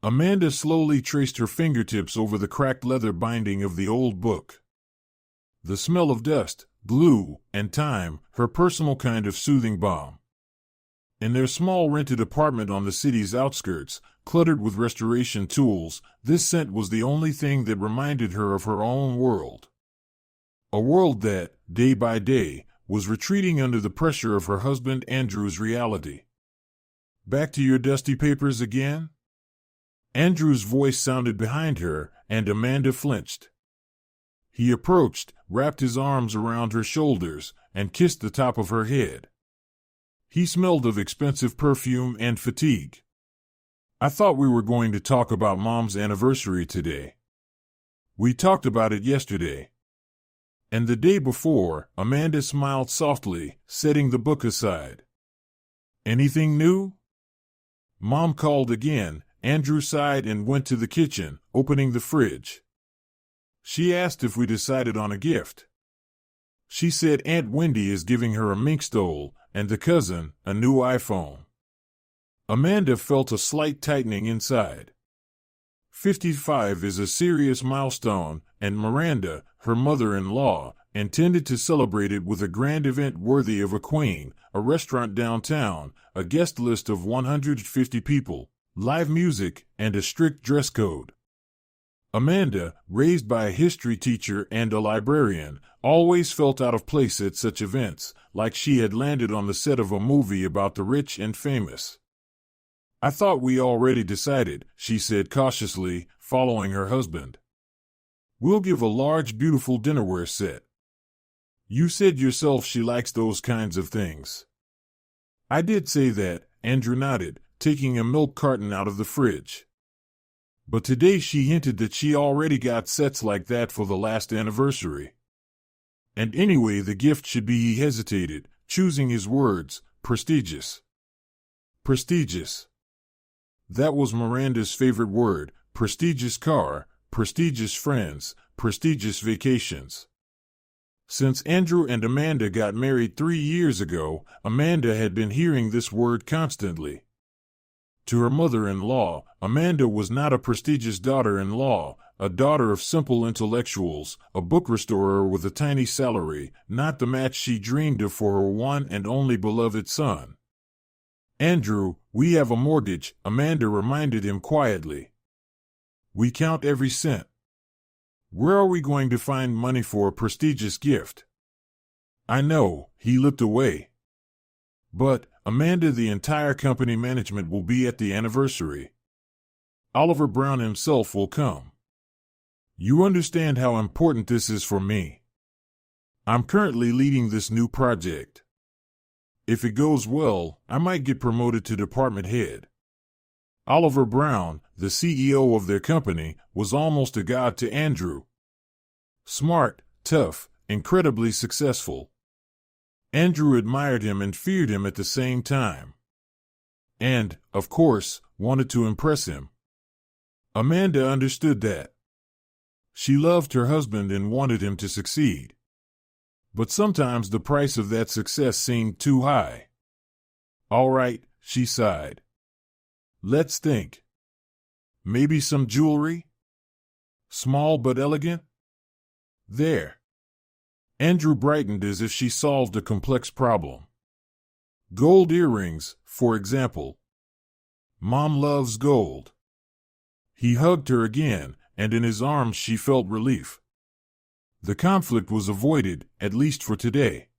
Amanda slowly traced her fingertips over the cracked leather binding of the old book. The smell of dust, glue, and time, her personal kind of soothing balm. In their small rented apartment on the city's outskirts, cluttered with restoration tools, this scent was the only thing that reminded her of her own world. A world that, day by day, was retreating under the pressure of her husband Andrew's reality. "Back to your dusty papers again?" Andrew's voice sounded behind her, and Amanda flinched. He approached, wrapped his arms around her shoulders, and kissed the top of her head. He smelled of expensive perfume and fatigue. "I thought we were going to talk about Mom's anniversary today. We talked about it yesterday." And the day before, Amanda smiled softly, setting the book aside. "Anything new?" Mom called again. Andrew sighed and went to the kitchen, opening the fridge. She asked if we decided on a gift. She said Aunt Wendy is giving her a mink stole, and the cousin, a new iPhone. Amanda felt a slight tightening inside. 55 is a serious milestone, and Miranda, her mother-in-law, intended to celebrate it with a grand event worthy of a queen, a restaurant downtown, a guest list of 150 people, live music, and a strict dress code. Amanda, raised by a history teacher and a librarian, always felt out of place at such events, like she had landed on the set of a movie about the rich and famous. "I thought we already decided," she said cautiously, following her husband. "We'll give a large, beautiful dinnerware set. You said yourself she likes those kinds of things." "I did say that," Andrew nodded, taking a milk carton out of the fridge. "But today she hinted that she already got sets like that for the last anniversary. And anyway, the gift should be," he hesitated, choosing his words, "prestigious." Prestigious. That was Miranda's favorite word: prestigious car, prestigious friends, prestigious vacations. Since Andrew and Amanda got married 3 years ago, Amanda had been hearing this word constantly. To her mother-in-law, Amanda was not a prestigious daughter-in-law, a daughter of simple intellectuals, a book restorer with a tiny salary, not the match she dreamed of for her one and only beloved son. "Andrew, we have a mortgage," Amanda reminded him quietly. "We count every cent. Where are we going to find money for a prestigious gift?" "I know," he looked away. "But, Amanda, the entire company management will be at the anniversary. Oliver Brown himself will come. You understand how important this is for me. I'm currently leading this new project. If it goes well, I might get promoted to department head." Oliver Brown, the CEO of their company, was almost a god to Andrew. Smart, tough, incredibly successful. Andrew admired him and feared him at the same time. And, of course, wanted to impress him. Amanda understood that. She loved her husband and wanted him to succeed. But sometimes the price of that success seemed too high. "All right," she sighed. "Let's think. Maybe some jewelry? Small but elegant? There." Andrew brightened as if she solved a complex problem. "Gold earrings, for example. Mom loves gold." He hugged her again, and in his arms she felt relief. The conflict was avoided, at least for today.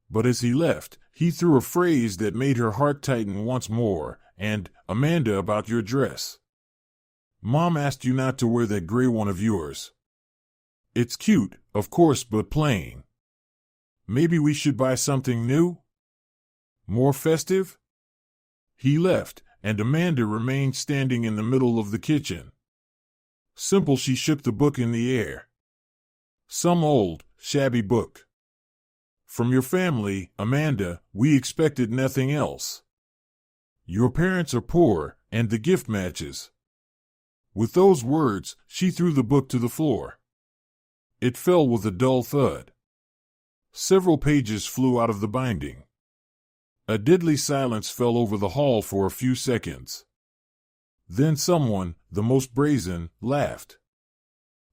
But as he left, he threw a phrase that made her heart tighten once more, "And, Amanda, about your dress. Mom asked you not to wear that gray one of yours. It's cute, of course, but plain. Maybe we should buy something new? More festive?" He left, and Amanda remained standing in the middle of the kitchen. Simple, she shook the book in the air. "Some old, shabby book. From your family, Amanda, we expected nothing else. Your parents are poor, and the gift matches." With those words, she threw the book to the floor. It fell with a dull thud. Several pages flew out of the binding. A deadly silence fell over the hall for a few seconds. Then someone, the most brazen, laughed.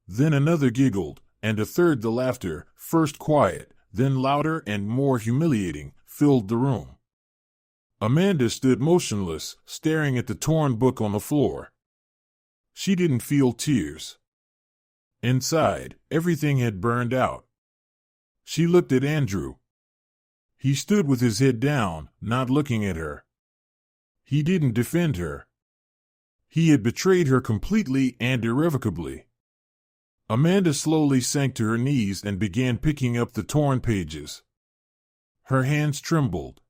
Then another giggled, and a third. The laughter, first quiet, then louder and more humiliating, filled the room. Amanda stood motionless, staring at the torn book on the floor. She didn't feel tears. Inside, everything had burned out. She looked at Andrew. He stood with his head down, not looking at her. He didn't defend her. He had betrayed her completely and irrevocably. Amanda slowly sank to her knees and began picking up the torn pages. Her hands trembled.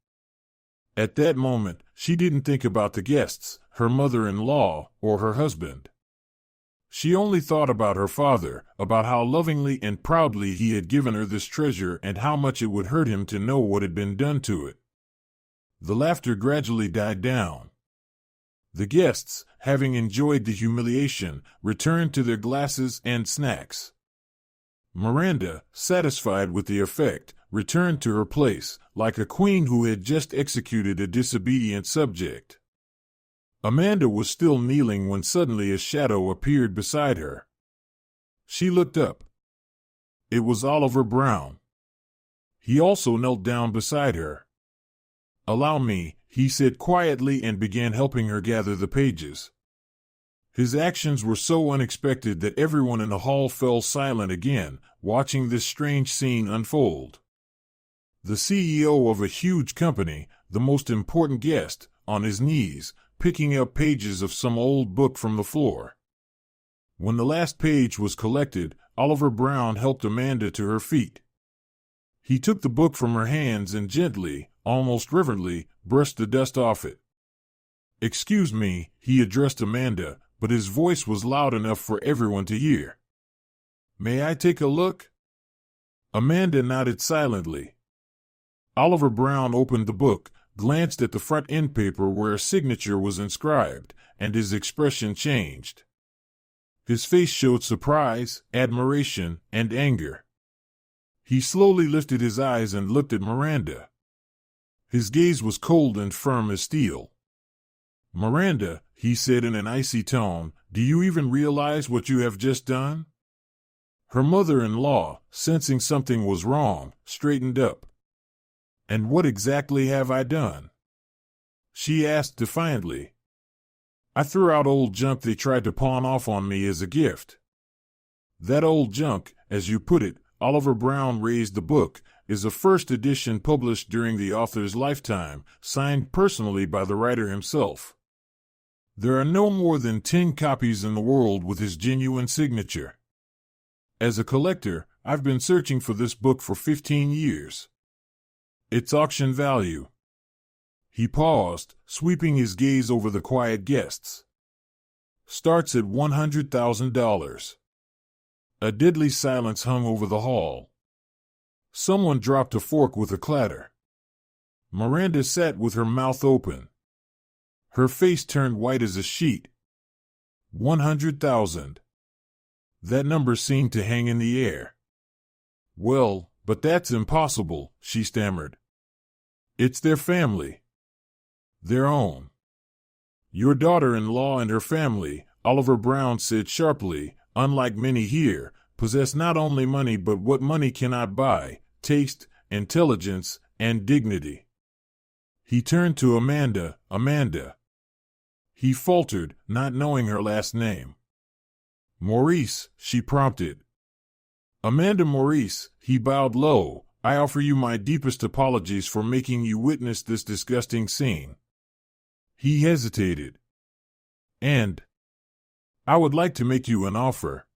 At that moment, she didn't think about the guests, her mother-in-law, or her husband. She only thought about her father, about how lovingly and proudly he had given her this treasure and how much it would hurt him to know what had been done to it. The laughter gradually died down. The guests, having enjoyed the humiliation, returned to their glasses and snacks. Miranda, satisfied with the effect, returned to her place, like a queen who had just executed a disobedient subject. Amanda was still kneeling when suddenly a shadow appeared beside her. She looked up. It was Oliver Brown. He also knelt down beside her. "Allow me," he said quietly, and began helping her gather the pages. His actions were so unexpected that everyone in the hall fell silent again, watching this strange scene unfold. The CEO of a huge company, the most important guest, on his knees, picking up pages of some old book from the floor. When the last page was collected, Oliver Brown helped Amanda to her feet. He took the book from her hands and gently, almost reverently, brushed the dust off it. "Excuse me," he addressed Amanda, but his voice was loud enough for everyone to hear. "May I take a look?" Amanda nodded silently. Oliver Brown opened the book, glanced at the front end paper where a signature was inscribed, and his expression changed. His face showed surprise, admiration, and anger. He slowly lifted his eyes and looked at Miranda. His gaze was cold and firm as steel. "Miranda," he said in an icy tone, "do you even realize what you have just done?" Her mother-in-law, sensing something was wrong, straightened up. "And what exactly have I done?" she asked defiantly. "I threw out old junk they tried to pawn off on me as a gift." "That old junk, as you put it," Oliver Brown raised the book, "is a first edition published during the author's lifetime, signed personally by the writer himself. There are no more than 10 copies in the world with his genuine signature. As a collector, I've been searching for this book for 15 years. Its auction value." He paused, sweeping his gaze over the quiet guests. "Starts at $100,000. A deadly silence hung over the hall. Someone dropped a fork with a clatter. Miranda sat with her mouth open. Her face turned white as a sheet. 100,000. That number seemed to hang in the air. "Well, but that's impossible," she stammered. "It's their family. Their own." "Your daughter-in-law and her family," Oliver Brown said sharply, "unlike many here, possess not only money but what money cannot buy, taste, intelligence, and dignity." He turned to Amanda. "Amanda." He faltered, not knowing her last name. "Maurice," she prompted. "Amanda Maurice," he bowed low, "I offer you my deepest apologies for making you witness this disgusting scene." He hesitated. "And I would like to make you an offer.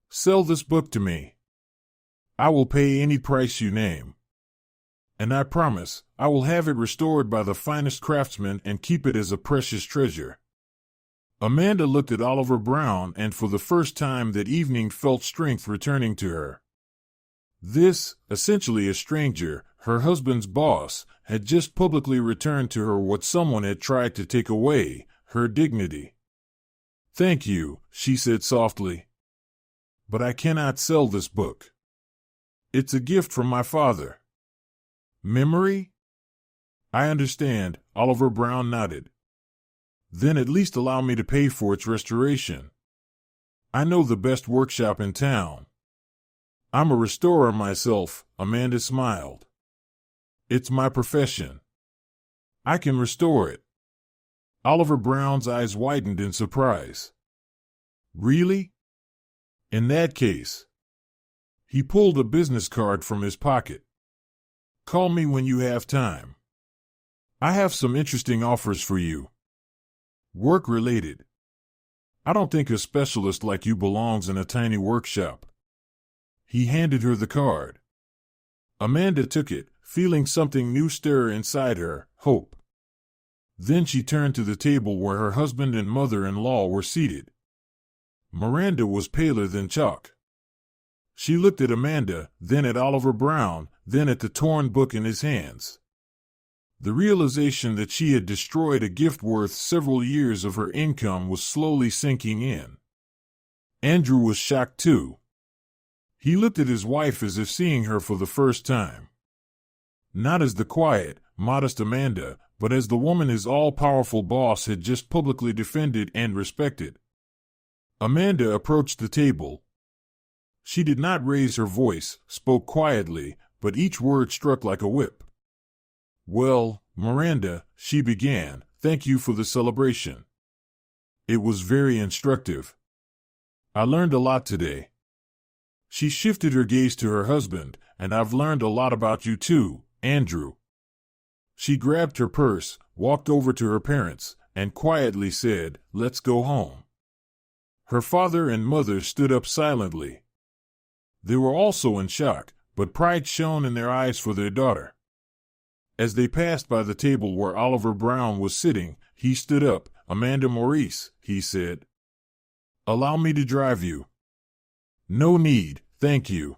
Sell this book to me. I will pay any price you name. And I promise, I will have it restored by the finest craftsmen and keep it as a precious treasure." Amanda looked at Oliver Brown and for the first time that evening felt strength returning to her. This, essentially a stranger, her husband's boss, had just publicly returned to her what someone had tried to take away, her dignity. "Thank you," she said softly. "But I cannot sell this book. It's a gift from my father." "Memory?" "I understand," Oliver Brown nodded. Then at least allow me to pay for its restoration. I know the best workshop in town. I'm a restorer myself, Amanda smiled. It's my profession. I can restore it. Oliver Brown's eyes widened in surprise. Really? In that case. He pulled a business card from his pocket. Call me when you have time. I have some interesting offers for you. Work-related. I don't think a specialist like you belongs in a tiny workshop. He handed her the card. Amanda took it, feeling something new stir inside her, hope. Then she turned to the table where her husband and mother-in-law were seated. Miranda was paler than chalk. She looked at Amanda, then at Oliver Brown, then at the torn book in his hands. The realization that she had destroyed a gift worth several years of her income was slowly sinking in. Andrew was shocked too. He looked at his wife as if seeing her for the first time. Not as the quiet, modest Amanda, but as the woman his all-powerful boss had just publicly defended and respected. Amanda approached the table. She did not raise her voice, spoke quietly, but each word struck like a whip. Well, Miranda, she began, thank you for the celebration. It was very instructive. I learned a lot today. She shifted her gaze to her husband, and I've learned a lot about you too, Andrew. She grabbed her purse, walked over to her parents, and quietly said, let's go home. Her father and mother stood up silently. They were also in shock, but pride shone in their eyes for their daughter. As they passed by the table where Oliver Brown was sitting, he stood up. Amanda Maurice, he said. Allow me to drive you. No need, thank you.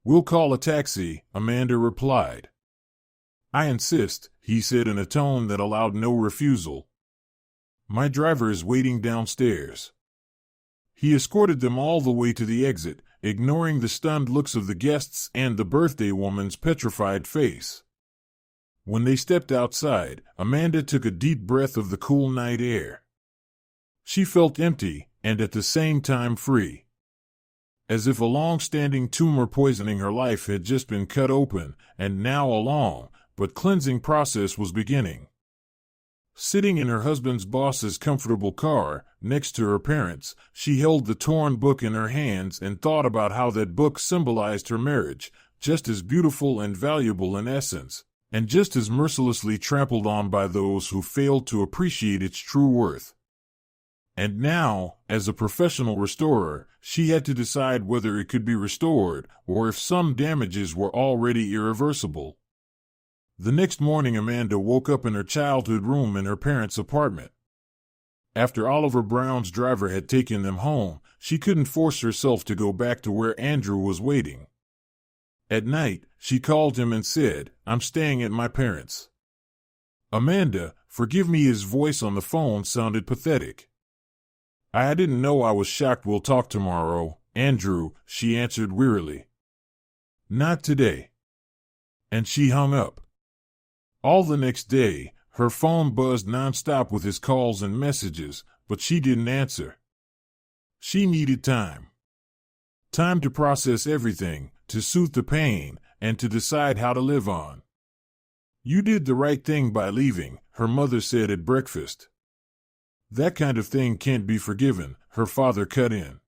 We'll call a taxi, Amanda replied. I insist, he said in a tone that allowed no refusal. My driver is waiting downstairs. He escorted them all the way to the exit, ignoring the stunned looks of the guests and the birthday woman's petrified face. When they stepped outside, Amanda took a deep breath of the cool night air. She felt empty, and at the same time free. As if a long-standing tumor poisoning her life had just been cut open, and now a long, but cleansing process was beginning. Sitting in her husband's boss's comfortable car, next to her parents, she held the torn book in her hands and thought about how that book symbolized her marriage, just as beautiful and valuable in essence, and just as mercilessly trampled on by those who failed to appreciate its true worth. And now, as a professional restorer, she had to decide whether it could be restored, or if some damages were already irreversible. The next morning Amanda woke up in her childhood room in her parents' apartment. After Oliver Brown's driver had taken them home, she couldn't force herself to go back to where Andrew was waiting. At night, she called him and said, I'm staying at my parents'. Amanda, forgive me, his voice on the phone sounded pathetic. I didn't know I was shocked. We'll talk tomorrow, Andrew, she answered wearily. Not today. And she hung up. All the next day, her phone buzzed nonstop with his calls and messages, but she didn't answer. She needed time. Time to process everything, to soothe the pain, and to decide how to live on. You did the right thing by leaving, her mother said at breakfast. That kind of thing can't be forgiven, her father cut in.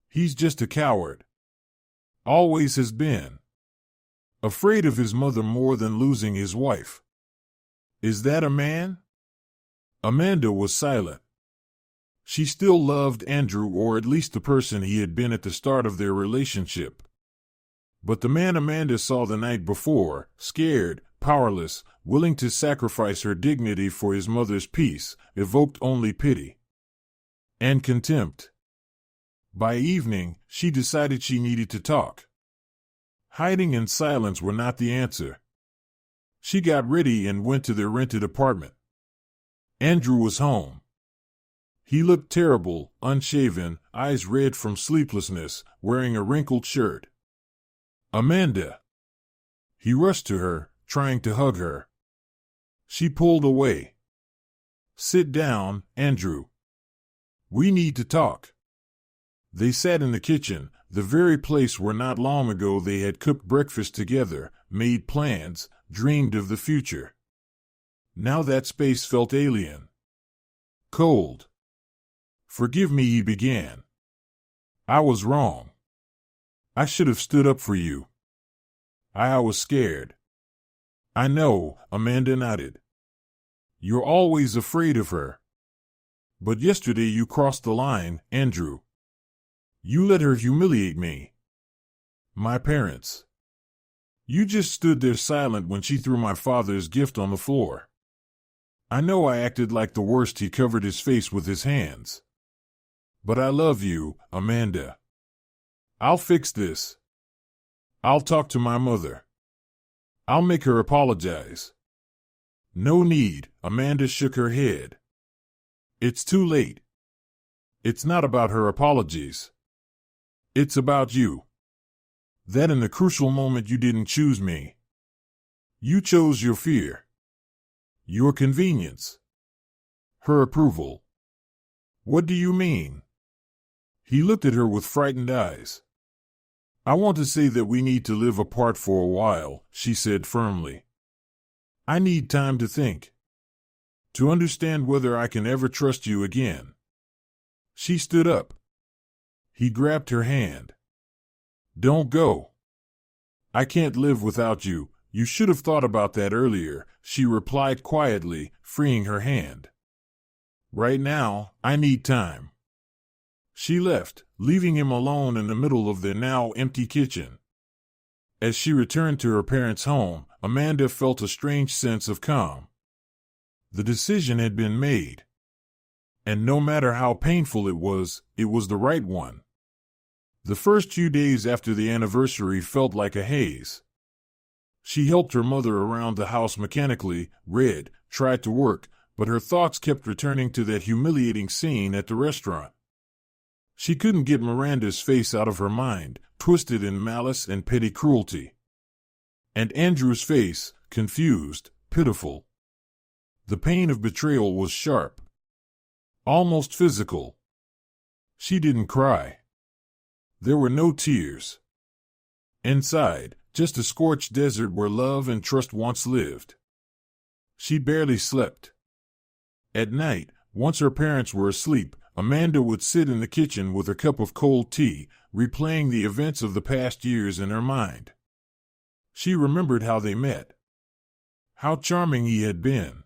He's just a coward. Always has been. Afraid of his mother more than losing his wife. Is that a man? Amanda was silent. She still loved Andrew, or at least the person he had been at the start of their relationship. But the man Amanda saw the night before, scared, powerless, willing to sacrifice her dignity for his mother's peace, evoked only pity and contempt. By evening, she decided she needed to talk. Hiding and silence were not the answer. She got ready and went to their rented apartment. Andrew was home. He looked terrible, unshaven, eyes red from sleeplessness, wearing a wrinkled shirt. Amanda! He rushed to her, trying to hug her. She pulled away. Sit down, Andrew. We need to talk. They sat in the kitchen, the very place where not long ago they had cooked breakfast together, made plans, dreamed of the future. Now that space felt alien. Cold. Forgive me, he began. I was wrong. I should have stood up for you. I was scared. I know, Amanda nodded. You're always afraid of her. But yesterday you crossed the line, Andrew. You let her humiliate me. My parents. You just stood there silent when she threw my father's gift on the floor. I know I acted like the worst. He covered his face with his hands. But I love you, Amanda. I'll fix this. I'll talk to my mother. I'll make her apologize. No need, Amanda shook her head. It's too late. It's not about her apologies. It's about you. That in the crucial moment you didn't choose me. You chose your fear. Your convenience. Her approval. What do you mean? He looked at her with frightened eyes. I want to say that we need to live apart for a while, she said firmly. I need time to think. To understand whether I can ever trust you again. She stood up. He grabbed her hand. Don't go. I can't live without you. You should have thought about that earlier, she replied quietly, freeing her hand. Right now, I need time. She left, leaving him alone in the middle of the now empty kitchen. As she returned to her parents' home, Amanda felt a strange sense of calm. The decision had been made. And no matter how painful it was the right one. The first few days after the anniversary felt like a haze. She helped her mother around the house mechanically, read, tried to work, but her thoughts kept returning to that humiliating scene at the restaurant. She couldn't get Miranda's face out of her mind, twisted in malice and petty cruelty. And Andrew's face, confused, pitiful. The pain of betrayal was sharp. Almost physical. She didn't cry. There were no tears. Inside, just a scorched desert where love and trust once lived. She barely slept. At night, once her parents were asleep, Amanda would sit in the kitchen with a cup of cold tea, replaying the events of the past years in her mind. She remembered how they met. How charming he had been.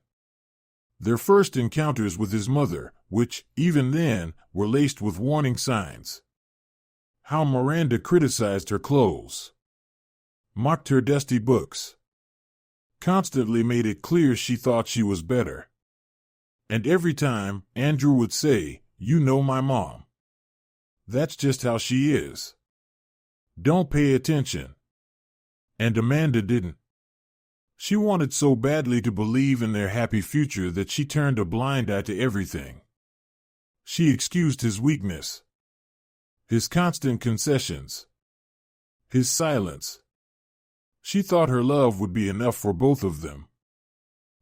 Their first encounters with his mother, which, even then, were laced with warning signs. How Miranda criticized her clothes. Mocked her dusty books. Constantly made it clear she thought she was better. And every time, Andrew would say, "You know my mom. That's just how she is. Don't pay attention." And Amanda didn't. She wanted so badly to believe in their happy future that she turned a blind eye to everything. She excused his weakness. His constant concessions. His silence. She thought her love would be enough for both of them.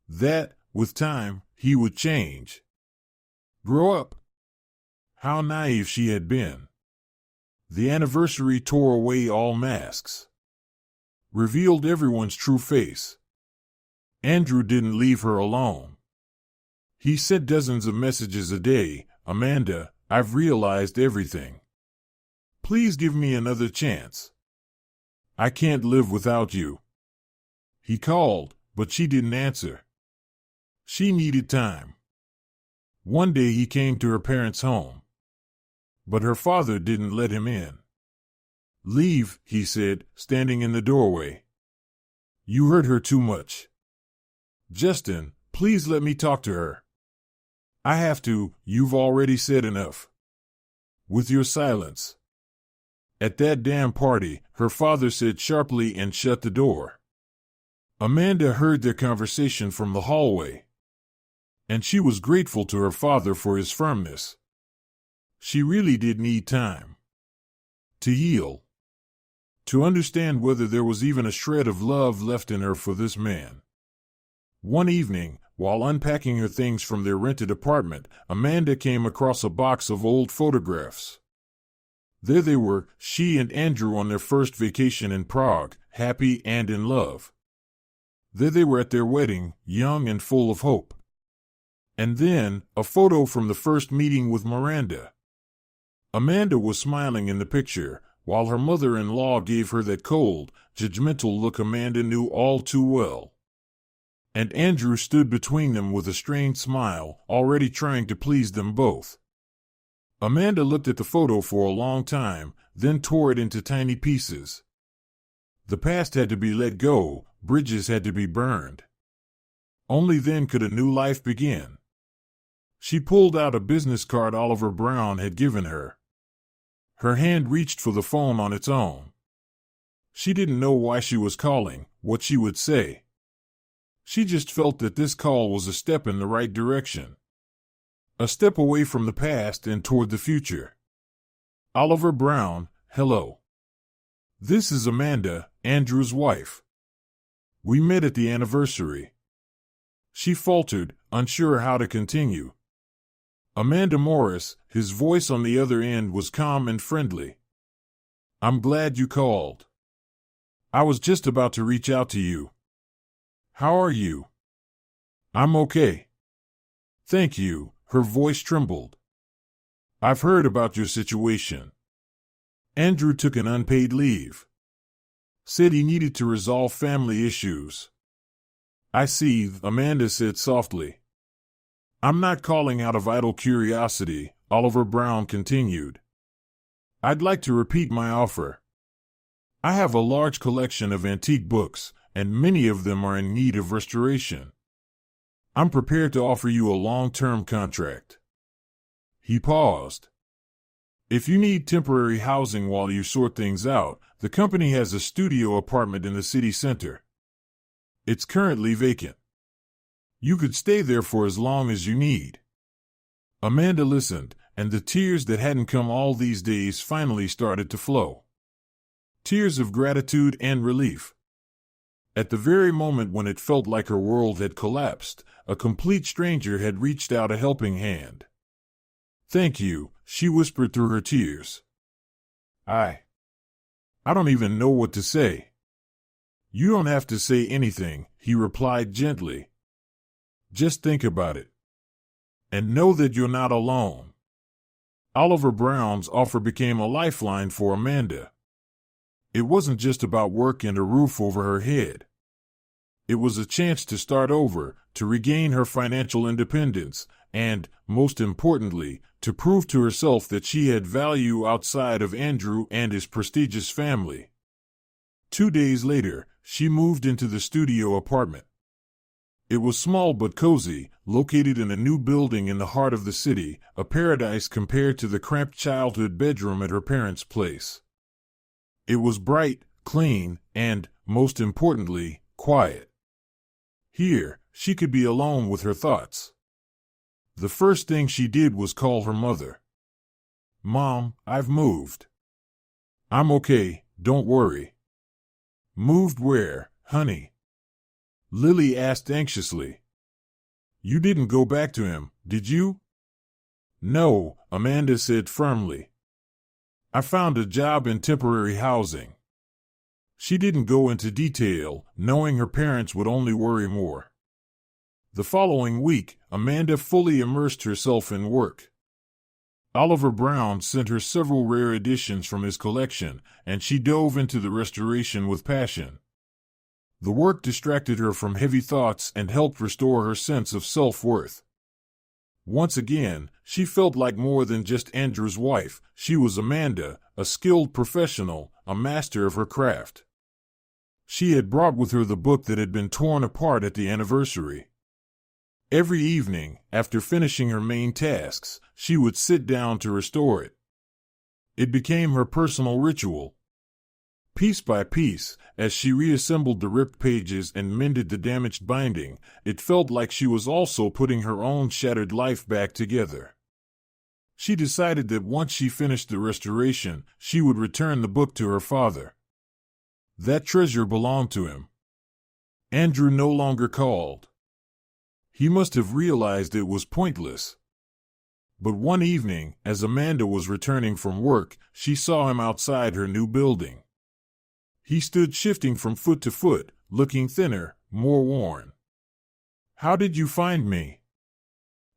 That, with time, he would change. Grow up. How naive she had been. The anniversary tore away all masks. Revealed everyone's true face. Andrew didn't leave her alone. He sent dozens of messages a day. "Amanda, I've realized everything. Please give me another chance. I can't live without you." He called, but she didn't answer. She needed time. One day he came to her parents' home. But her father didn't let him in. "Leave," he said, standing in the doorway. "You hurt her too much. Justin, please let me talk to her." "I have to. You've already said enough. With your silence." At that damn party, her father said sharply and shut the door. Amanda heard their conversation from the hallway. And she was grateful to her father for his firmness. She really did need time. To heal. To understand whether there was even a shred of love left in her for this man. One evening, while unpacking her things from their rented apartment, Amanda came across a box of old photographs. There they were, she and Andrew on their first vacation in Prague, happy and in love. There they were at their wedding, young and full of hope. And then, a photo from the first meeting with Miranda. Amanda was smiling in the picture, while her mother-in-law gave her that cold, judgmental look Amanda knew all too well. And Andrew stood between them with a strained smile, already trying to please them both. Amanda looked at the photo for a long time, then tore it into tiny pieces. The past had to be let go, bridges had to be burned. Only then could a new life begin. She pulled out a business card Oliver Brown had given her. Her hand reached for the phone on its own. She didn't know why she was calling, what she would say. She just felt that this call was a step in the right direction. A step away from the past and toward the future. Oliver Brown, hello. This is Amanda, Andrew's wife. We met at the anniversary. She faltered, unsure how to continue. Amanda Morris, his voice on the other end was calm and friendly. I'm glad you called. I was just about to reach out to you. How are you? I'm okay. Thank you, her voice trembled. I've heard about your situation. Andrew took an unpaid leave. Said he needed to resolve family issues. I see, Amanda said softly. I'm not calling out of idle curiosity, Oliver Brown continued. I'd like to repeat my offer. I have a large collection of antique books, and many of them are in need of restoration. I'm prepared to offer you a long-term contract. He paused. If you need temporary housing while you sort things out, the company has a studio apartment in the city center. It's currently vacant. You could stay there for as long as you need. Amanda listened, and the tears that hadn't come all these days finally started to flow. Tears of gratitude and relief. At the very moment when it felt like her world had collapsed, a complete stranger had reached out a helping hand. Thank you, she whispered through her tears. I don't even know what to say. You don't have to say anything, he replied gently. Just think about it. And know that you're not alone. Oliver Brown's offer became a lifeline for Amanda. It wasn't just about work and a roof over her head. It was a chance to start over, to regain her financial independence, and, most importantly, to prove to herself that she had value outside of Andrew and his prestigious family. 2 days later, she moved into the studio apartment. It was small but cozy, located in a new building in the heart of the city, a paradise compared to the cramped childhood bedroom at her parents' place. It was bright, clean, and, most importantly, quiet. Here, she could be alone with her thoughts. The first thing she did was call her mother. Mom, I've moved. I'm okay, don't worry. Moved where, honey? Lily asked anxiously. You didn't go back to him, did you? No, Amanda said firmly. I found a job in temporary housing. She didn't go into detail, knowing her parents would only worry more. The following week, Amanda fully immersed herself in work. Oliver Brown sent her several rare editions from his collection, and she dove into the restoration with passion. The work distracted her from heavy thoughts and helped restore her sense of self-worth. Once again, she felt like more than just Andrew's wife. She was Amanda, a skilled professional, a master of her craft. She had brought with her the book that had been torn apart at the anniversary. Every evening, after finishing her main tasks, she would sit down to restore it. It became her personal ritual. Piece by piece, as she reassembled the ripped pages and mended the damaged binding, it felt like she was also putting her own shattered life back together. She decided that once she finished the restoration, she would return the book to her father. That treasure belonged to him. Andrew no longer called. He must have realized it was pointless. But one evening, as Amanda was returning from work, she saw him outside her new building. He stood shifting from foot to foot, looking thinner, more worn. "How did you find me?"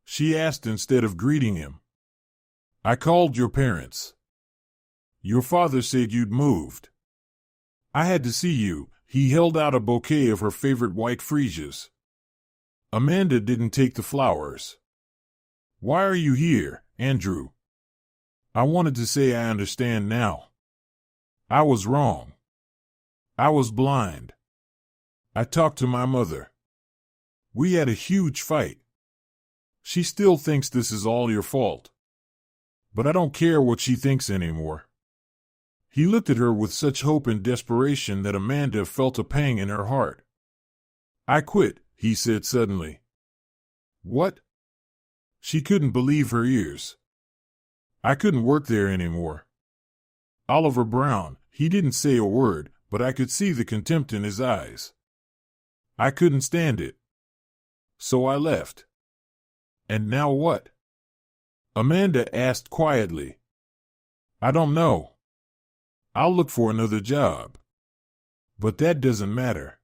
she asked instead of greeting him. "I called your parents. Your father said you'd moved. I had to see you." He held out a bouquet of her favorite white freesias. Amanda didn't take the flowers. "Why are you here, Andrew?" "I wanted to say I understand now. I was wrong. I was blind. I talked to my mother. We had a huge fight. She still thinks this is all your fault. But I don't care what she thinks anymore." He looked at her with such hope and desperation that Amanda felt a pang in her heart. "I quit," he said suddenly. "What?" She couldn't believe her ears. "I couldn't work there anymore." Oliver Brown, he didn't say a word, but I could see the contempt in his eyes. "I couldn't stand it. So I left." "And now what?" Amanda asked quietly. "I don't know. I'll look for another job. But that doesn't matter.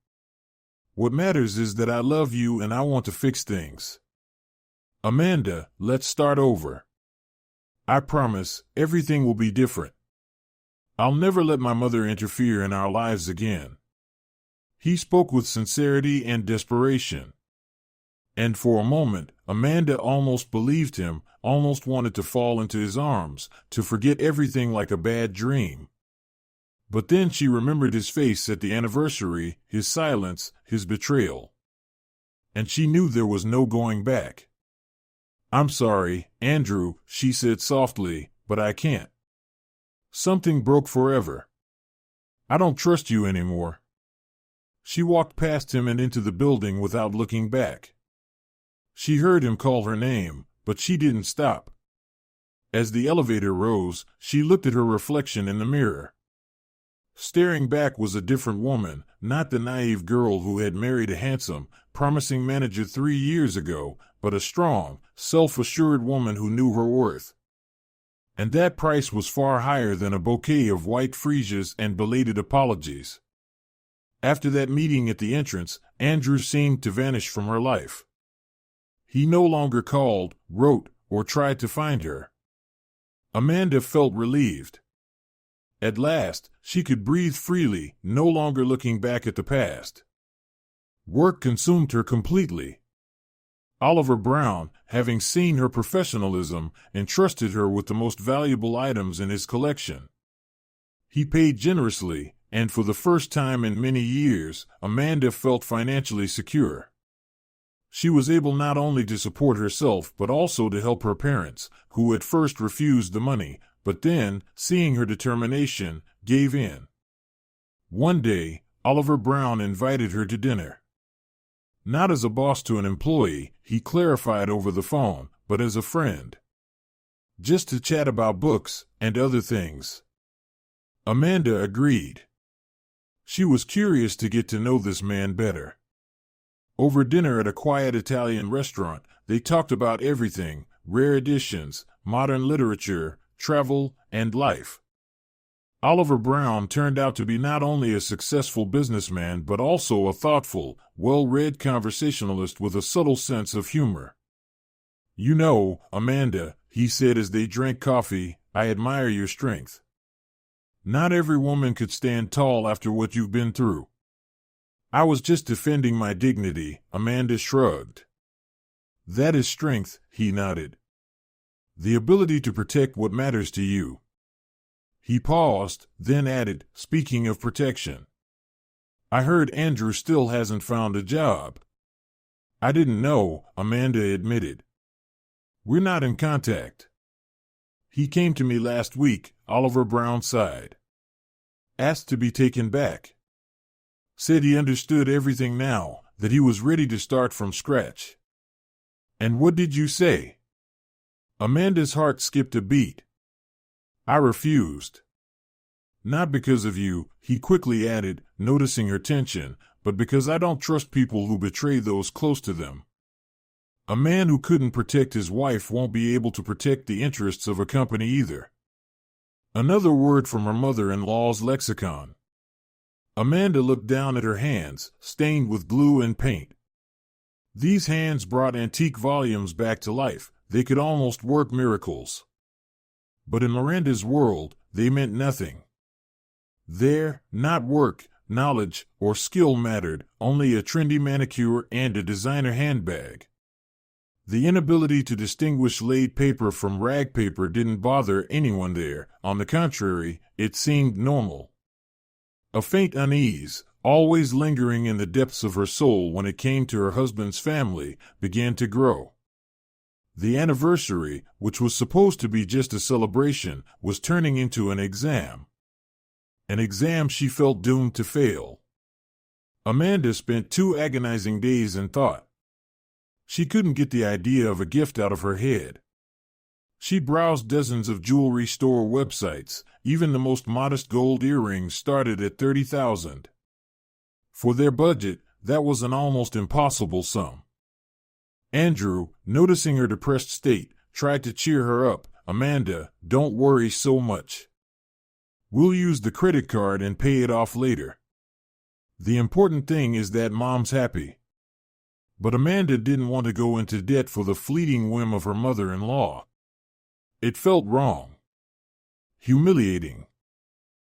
What matters is that I love you and I want to fix things. Amanda, let's start over. I promise, everything will be different. I'll never let my mother interfere in our lives again." He spoke with sincerity and desperation. And for a moment, Amanda almost believed him, almost wanted to fall into his arms, to forget everything like a bad dream. But then she remembered his face at the anniversary, his silence, his betrayal. And she knew there was no going back. "I'm sorry, Andrew," she said softly, "but I can't. Something broke forever. I don't trust you anymore." She walked past him and into the building without looking back. She heard him call her name, but she didn't stop. As the elevator rose, she looked at her reflection in the mirror. Staring back was a different woman, not the naive girl who had married a handsome, promising manager 3 years ago, but a strong, self-assured woman who knew her worth. And that price was far higher than a bouquet of white freesias and belated apologies. After that meeting at the entrance, Andrew seemed to vanish from her life. He no longer called, wrote, or tried to find her. Amanda felt relieved. At last, she could breathe freely, no longer looking back at the past. Work consumed her completely. Oliver Brown, having seen her professionalism, entrusted her with the most valuable items in his collection. He paid generously, and for the first time in many years, Amanda felt financially secure. She was able not only to support herself but also to help her parents, who at first refused the money, but then, seeing her determination, gave in. One day, Oliver Brown invited her to dinner. Not as a boss to an employee, he clarified over the phone, but as a friend. Just to chat about books and other things. Amanda agreed. She was curious to get to know this man better. Over dinner at a quiet Italian restaurant, they talked about everything: rare editions, modern literature, travel, and life. Oliver Brown turned out to be not only a successful businessman but also a thoughtful, well-read conversationalist with a subtle sense of humor. "You know, Amanda," he said as they drank coffee, "I admire your strength. Not every woman could stand tall after what you've been through." "I was just defending my dignity," Amanda shrugged. "That is strength," he nodded. "The ability to protect what matters to you." He paused, then added, "Speaking of protection, I heard Andrew still hasn't found a job." "I didn't know," Amanda admitted. "We're not in contact." "He came to me last week," Oliver Brown sighed. "Asked to be taken back. Said he understood everything now, that he was ready to start from scratch." "And what did you say?" Amanda's heart skipped a beat. "I refused." "Not because of you," he quickly added, noticing her tension, "but because I don't trust people who betray those close to them." A man who couldn't protect his wife won't be able to protect the interests of a company either. Another word from her mother-in-law's lexicon. Amanda looked down at her hands, stained with glue and paint. These hands brought antique volumes back to life. They could almost work miracles. But in Miranda's world, they meant nothing. There, not work, knowledge, or skill mattered, only a trendy manicure and a designer handbag. The inability to distinguish laid paper from rag paper didn't bother anyone there. On the contrary, it seemed normal. A faint unease, always lingering in the depths of her soul when it came to her husband's family, began to grow. The anniversary, which was supposed to be just a celebration, was turning into an exam. An exam she felt doomed to fail. Amanda spent 2 agonizing days in thought. She couldn't get the idea of a gift out of her head. She browsed dozens of jewelry store websites. Even the most modest gold earrings started at $30,000. For their budget, that was an almost impossible sum. Andrew, noticing her depressed state, tried to cheer her up. Amanda, don't worry so much. We'll use the credit card and pay it off later. The important thing is that Mom's happy. But Amanda didn't want to go into debt for the fleeting whim of her mother-in-law. It felt wrong. Humiliating.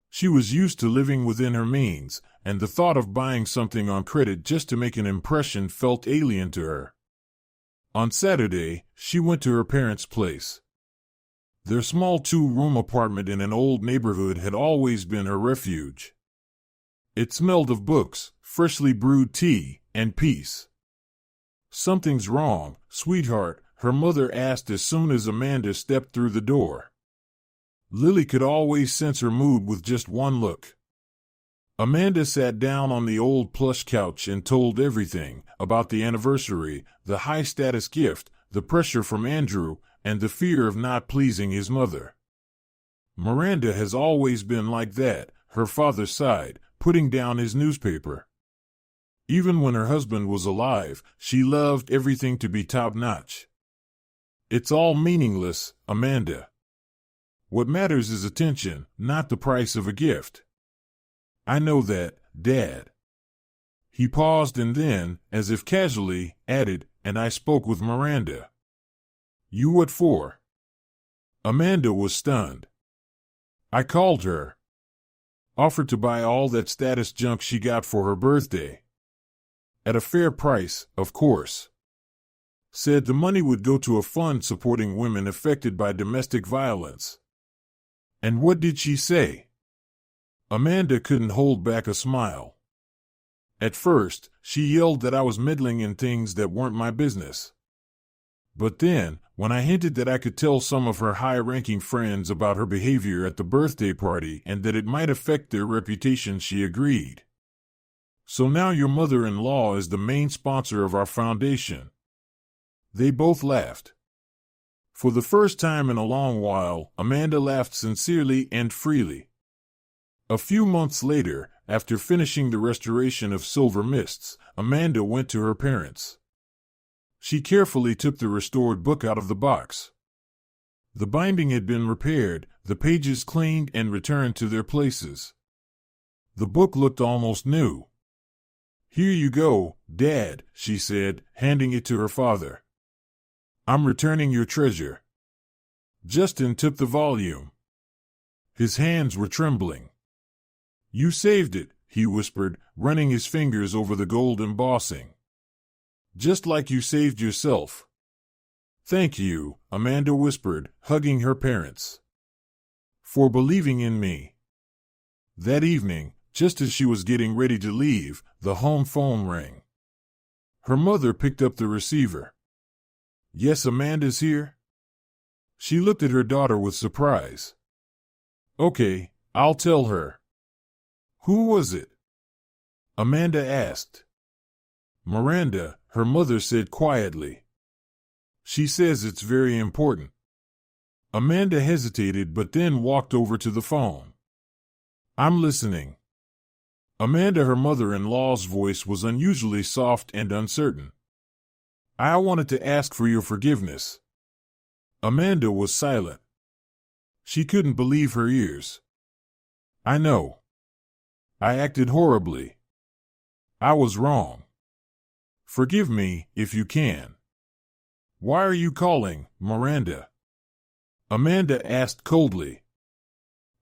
She was used to living within her means, and the thought of buying something on credit just to make an impression felt alien to her. On Saturday, she went to her parents' place. Their small 2-room apartment in an old neighborhood had always been her refuge. It smelled of books, freshly brewed tea, and peace. "Something's wrong, sweetheart," her mother asked as soon as Amanda stepped through the door. Lily could always sense her mood with just one look. Amanda sat down on the old plush couch and told everything about the anniversary, the high-status gift, the pressure from Andrew, and the fear of not pleasing his mother. "Miranda has always been like that," her father sighed, putting down his newspaper. Even when her husband was alive, she loved everything to be top-notch. "It's all meaningless, Amanda. What matters is attention, not the price of a gift." "I know that, Dad." He paused and then, as if casually, added, "And I spoke with Miranda." "You what for?" Amanda was stunned. "I called her. Offered to buy all that status junk she got for her birthday. At a fair price, of course. Said the money would go to a fund supporting women affected by domestic violence." "And what did she say?" Amanda couldn't hold back a smile. "At first, she yelled that I was meddling in things that weren't my business. But then, when I hinted that I could tell some of her high-ranking friends about her behavior at the birthday party and that it might affect their reputation, she agreed. So now your mother-in-law is the main sponsor of our foundation." They both laughed. For the first time in a long while, Amanda laughed sincerely and freely. A few months later, after finishing the restoration of Silver Mists, Amanda went to her parents. She carefully took the restored book out of the box. The binding had been repaired, the pages cleaned and returned to their places. The book looked almost new. "Here you go, Dad," she said, handing it to her father. "I'm returning your treasure." Justin took the volume. His hands were trembling. "You saved it," he whispered, running his fingers over the gold embossing. "Just like you saved yourself." "Thank you," Amanda whispered, hugging her parents. "For believing in me." That evening, just as she was getting ready to leave, the home phone rang. Her mother picked up the receiver. "Yes, Amanda's here?" She looked at her daughter with surprise. "Okay, I'll tell her." "Who was it?" Amanda asked. "Miranda," her mother said quietly. "She says it's very important." Amanda hesitated but then walked over to the phone. "I'm listening." Amanda, her mother-in-law's voice was unusually soft and uncertain. I wanted to ask for your forgiveness. Amanda was silent. She couldn't believe her ears. I know. I acted horribly. I was wrong. Forgive me, if you can. Why are you calling, Miranda? Amanda asked coldly.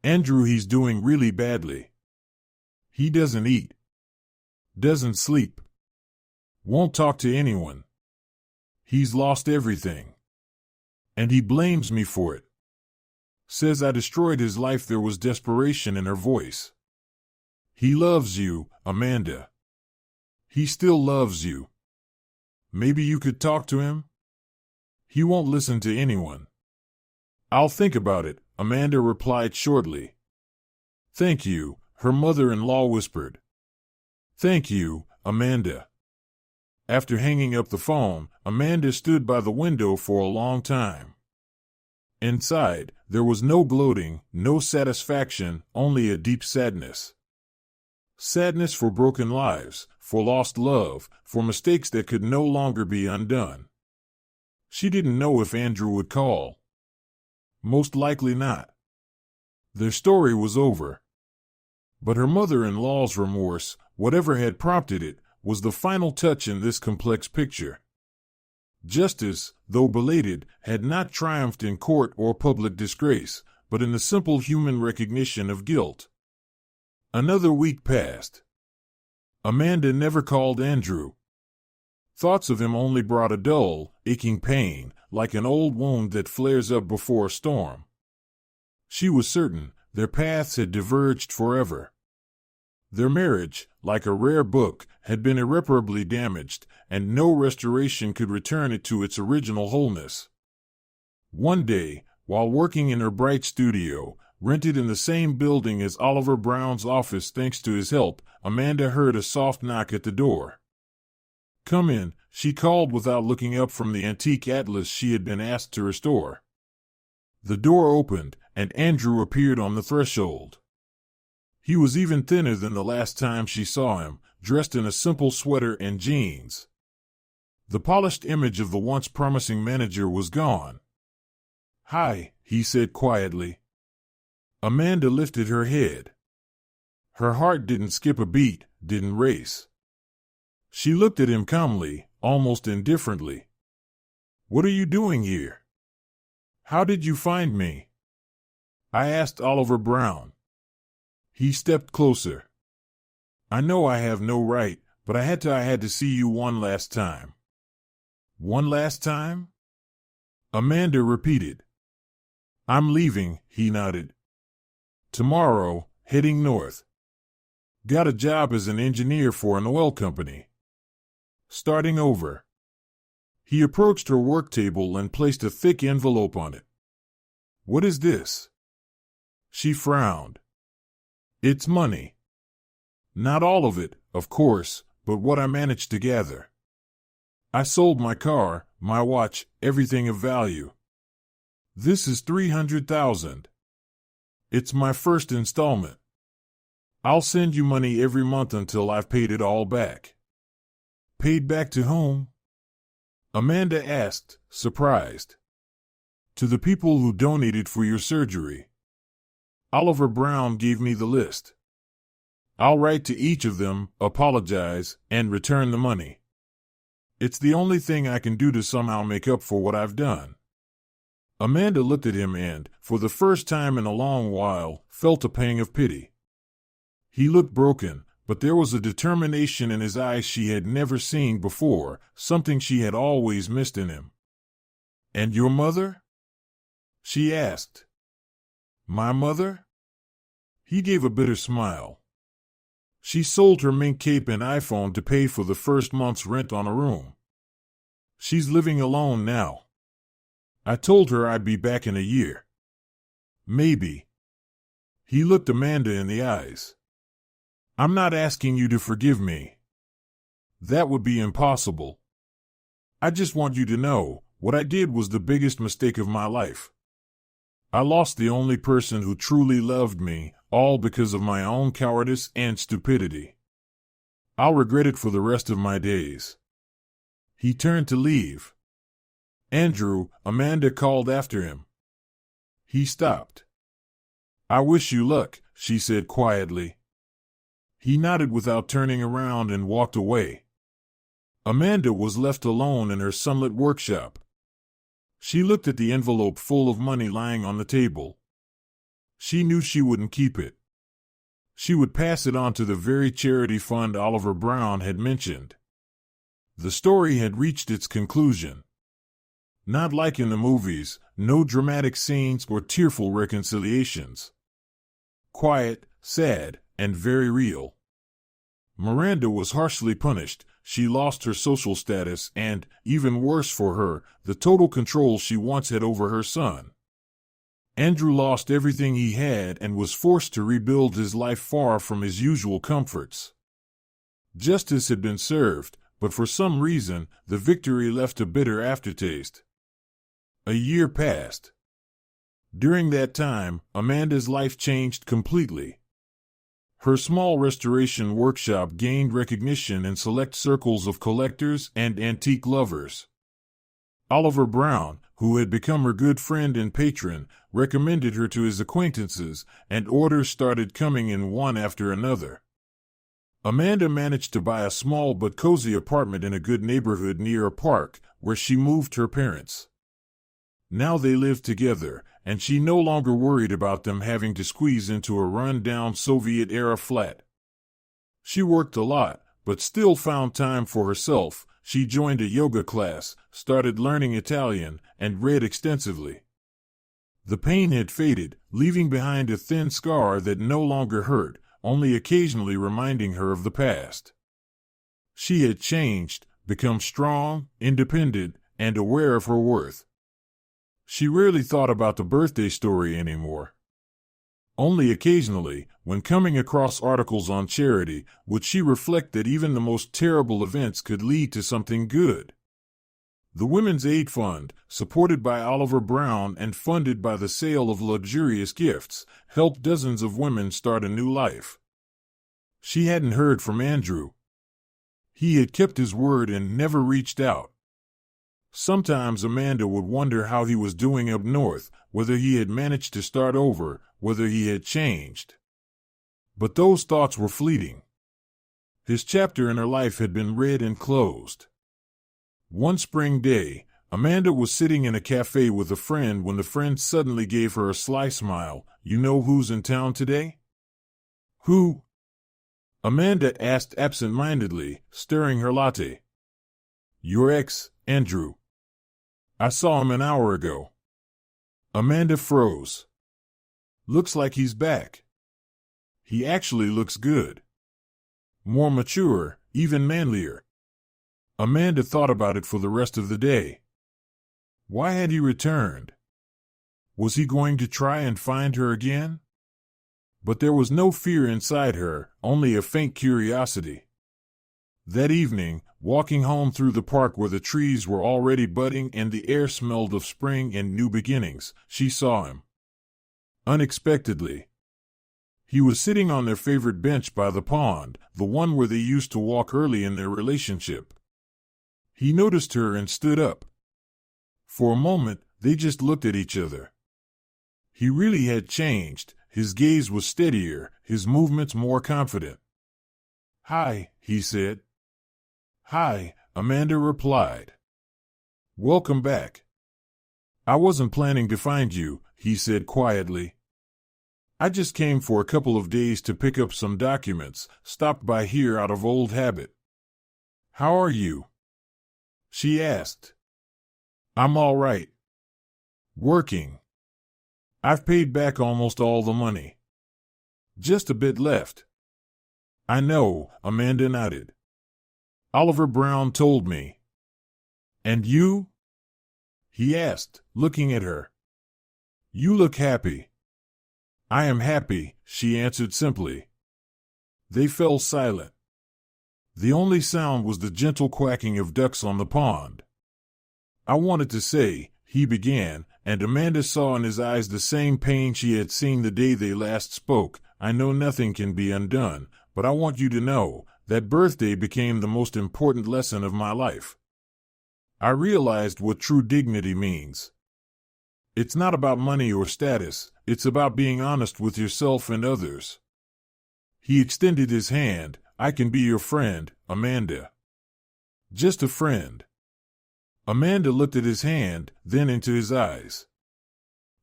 Andrew, he's doing really badly. He doesn't eat. Doesn't sleep. Won't talk to anyone. He's lost everything. And he blames me for it. Says I destroyed his life. There was desperation in her voice. He loves you, Amanda. He still loves you. Maybe you could talk to him? He won't listen to anyone. I'll think about it, Amanda replied shortly. Thank you, her mother-in-law whispered. Thank you, Amanda. After hanging up the phone, Amanda stood by the window for a long time. Inside, there was no gloating, no satisfaction, only a deep sadness. Sadness for broken lives, for lost love, for mistakes that could no longer be undone. She didn't know if Andrew would call. Most likely not. Their story was over. But her mother-in-law's remorse, whatever had prompted it, was the final touch in this complex picture. Justice, though belated, had not triumphed in court or public disgrace, but in the simple human recognition of guilt. Another week passed. Amanda never called Andrew. Thoughts of him only brought a dull, aching pain, like an old wound that flares up before a storm. She was certain their paths had diverged forever. Their marriage, like a rare book, had been irreparably damaged, and no restoration could return it to its original wholeness. One day, while working in her bright studio, rented in the same building as Oliver Brown's office thanks to his help, Amanda heard a soft knock at the door. Come in, she called without looking up from the antique atlas she had been asked to restore. The door opened, and Andrew appeared on the threshold. He was even thinner than the last time she saw him, dressed in a simple sweater and jeans. The polished image of the once promising manager was gone. Hi, he said quietly. Amanda lifted her head. Her heart didn't skip a beat, didn't race. She looked at him calmly, almost indifferently. What are you doing here? How did you find me? I asked Oliver Brown. He stepped closer. I know I have no right, but I had to see you one last time. One last time? Amanda repeated. I'm leaving, he nodded. Tomorrow, heading north. Got a job as an engineer for an oil company. Starting over. He approached her work table and placed a thick envelope on it. What is this? She frowned. It's money. Not all of it, of course, but what I managed to gather. I sold my car, my watch, everything of value. This is $300,000. It's my first installment. I'll send you money every month until I've paid it all back. Paid back to whom? Amanda asked, surprised. To the people who donated for your surgery. Oliver Brown gave me the list. I'll write to each of them, apologize, and return the money. It's the only thing I can do to somehow make up for what I've done. Amanda looked at him and, for the first time in a long while, felt a pang of pity. He looked broken, but there was a determination in his eyes she had never seen before, something she had always missed in him. And your mother? She asked. My mother? He gave a bitter smile. She sold her mink cape and iPhone to pay for the first month's rent on a room. She's living alone now. I told her I'd be back in a year. Maybe. He looked Amanda in the eyes. I'm not asking you to forgive me. That would be impossible. I just want you to know, what I did was the biggest mistake of my life. I lost the only person who truly loved me, all because of my own cowardice and stupidity. I'll regret it for the rest of my days. He turned to leave. "Andrew," Amanda called after him. He stopped. "I wish you luck," she said quietly. He nodded without turning around and walked away. Amanda was left alone in her sunlit workshop. She looked at the envelope full of money lying on the table. She knew she wouldn't keep it. She would pass it on to the very charity fund Oliver Brown had mentioned. The story had reached its conclusion. Not like in the movies, no dramatic scenes or tearful reconciliations. Quiet, sad, and very real. Miranda was harshly punished. She lost her social status and, even worse for her, the total control she once had over her son. Andrew lost everything he had and was forced to rebuild his life far from his usual comforts. Justice had been served, but for some reason, the victory left a bitter aftertaste. A year passed. During that time, Amanda's life changed completely. Her small restoration workshop gained recognition in select circles of collectors and antique lovers. Oliver Brown, who had become her good friend and patron, recommended her to his acquaintances, and orders started coming in one after another. Amanda managed to buy a small but cozy apartment in a good neighborhood near a park, where she moved her parents. Now they lived together, and she no longer worried about them having to squeeze into a run-down Soviet-era flat. She worked a lot, but still found time for herself. She joined a yoga class, started learning Italian, and read extensively. The pain had faded, leaving behind a thin scar that no longer hurt, only occasionally reminding her of the past. She had changed, become strong, independent, and aware of her worth. She rarely thought about the birthday story anymore. Only occasionally, when coming across articles on charity, would she reflect that even the most terrible events could lead to something good. The Women's Aid Fund, supported by Oliver Brown and funded by the sale of luxurious gifts, helped dozens of women start a new life. She hadn't heard from Andrew. He had kept his word and never reached out. Sometimes Amanda would wonder how he was doing up north, whether he had managed to start over, whether he had changed. But those thoughts were fleeting. His chapter in her life had been read and closed. One spring day, Amanda was sitting in a cafe with a friend when the friend suddenly gave her a sly smile. "You know who's in town today?" "Who?" Amanda asked absent-mindedly, stirring her latte. "Your ex, Andrew. I saw him an hour ago." Amanda froze. "Looks like he's back." "He actually looks good. More mature, even manlier." Amanda thought about it for the rest of the day. Why had he returned? Was he going to try and find her again? But there was no fear inside her, only a faint curiosity. That evening, walking home through the park where the trees were already budding and the air smelled of spring and new beginnings, she saw him. Unexpectedly. He was sitting on their favorite bench by the pond, the one where they used to walk early in their relationship. He noticed her and stood up. For a moment, they just looked at each other. He really had changed. His gaze was steadier, his movements more confident. "Hi," he said. "Hi," Amanda replied. "Welcome back." "I wasn't planning to find you," he said quietly. "I just came for a couple of days to pick up some documents, stopped by here out of old habit." "How are you?" she asked. "I'm all right. Working. I've paid back almost all the money. Just a bit left." "I know," Amanda nodded. "Oliver Brown told me." "And you?" he asked, looking at her. "You look happy." "I am happy," she answered simply. They fell silent. The only sound was the gentle quacking of ducks on the pond. "I wanted to say," he began, and Amanda saw in his eyes the same pain she had seen the day they last spoke. "I know nothing can be undone, but I want you to know that birthday became the most important lesson of my life." I realized what true dignity means. It's not about money or status, it's about being honest with yourself and others. He extended his hand. I can be your friend, Amanda. Just a friend. Amanda looked at his hand, then into his eyes.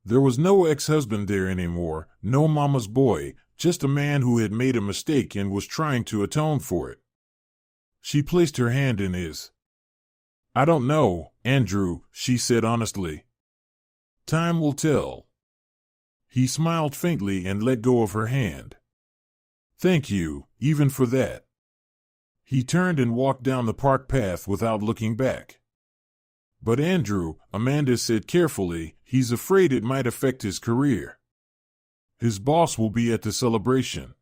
There was no ex-husband there anymore, no mama's boy, just a man who had made a mistake and was trying to atone for it. She placed her hand in his. I don't know, Andrew, she said honestly. Time will tell. He smiled faintly and let go of her hand. Thank you, even for that. He turned and walked down the park path without looking back. But Andrew, Amanda said carefully, he's afraid it might affect his career. His boss will be at the celebration.